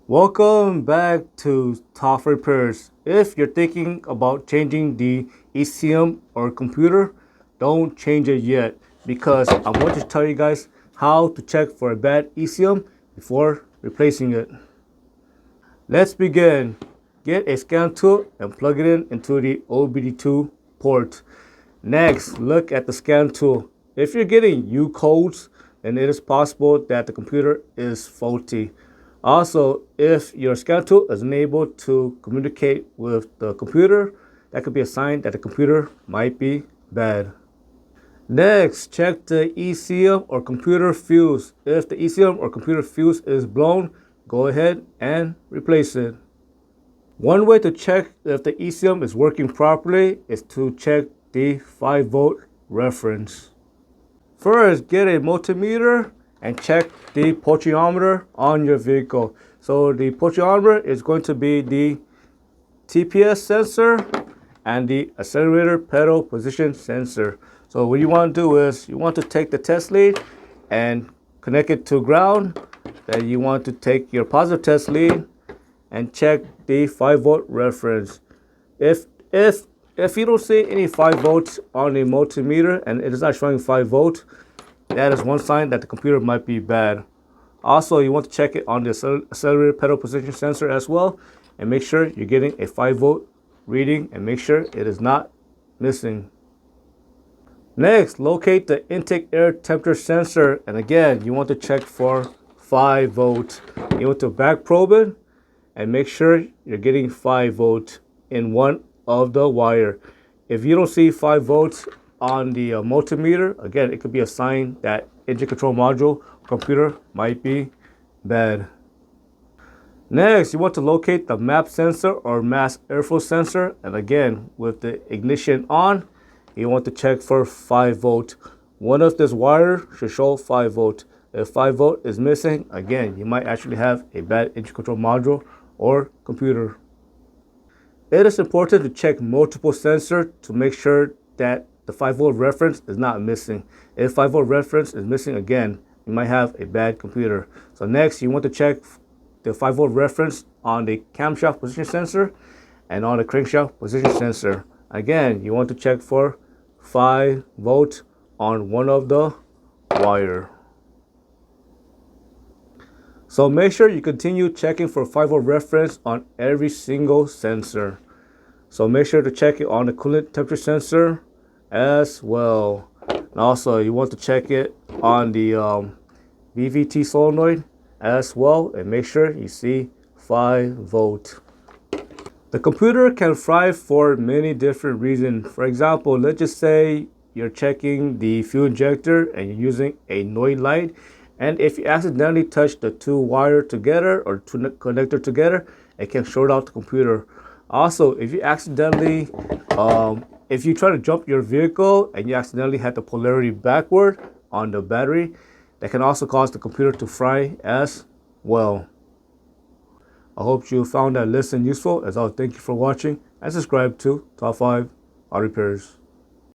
Welcome back to Top Repairs. If you're thinking about changing the ECM or computer, don't change it yet because I'm going to tell you guys how to check for a bad ECM before replacing it. Let's begin. Get a scan tool and plug it into the OBD2 port. Next, look at the scan tool. If you're getting U codes, then it is possible that the computer is faulty. Also, if your scan tool is unable to communicate with the computer, that could be a sign that the computer might be bad. Next, check the ECM or computer fuse. If the ECM or computer fuse is blown, go ahead and replace it. One way to check if the ECM is working properly is to check the 5-volt reference. First, get a multimeter and check the potentiometer on your vehicle. So the potentiometer is going to be the TPS sensor and the accelerator pedal position sensor. So what you want to do is you want to take the test lead and connect it to ground. Then you want to take your positive test lead and check the 5-volt reference. If you don't see any 5 volts on the multimeter and it is not showing 5 volts, that is one sign that the computer might be bad. Also, you want to check it on the accelerator pedal position sensor as well and make sure you're getting a 5-volt reading and make sure it is not missing. Next, locate the intake air temperature sensor, and again, you want to check for 5 volts. You want to back probe it and make sure you're getting 5 volts in one of the wire. If you don't see 5 volts on the multimeter, again, it could be a sign that engine control module computer might be bad. Next, you want to locate the MAP sensor or mass airflow sensor, and again, with the ignition on, you want to check for 5 volt. One of this wire should show 5 volt. If 5 volt is missing, again, you might actually have a bad engine control module or computer. It is important to check multiple sensors to make sure that the 5-volt reference is not missing. If 5-volt reference is missing, again, you might have a bad computer. So next, you want to check the 5-volt reference on the camshaft position sensor and on the crankshaft position sensor. Again, you want to check for 5 volts on one of the wire. So make sure you continue checking for 5-volt reference on every single sensor. So make sure to check it on the coolant temperature sensor as well. And also you want to check it on the VVT solenoid as well and make sure you see 5 volt. The computer can fry for many different reasons. For example, let's just say you're checking the fuel injector and you're using a NOI light, and if you accidentally touch the 2 wire together or 2 connector together, it can short out the computer. Also, if you accidentally if you try to jump your vehicle and you accidentally had the polarity backward on the battery, that can also cause the computer to fry as well. I hope you found that lesson useful. As always, thank you for watching and subscribe to Top 5 Auto Repairs.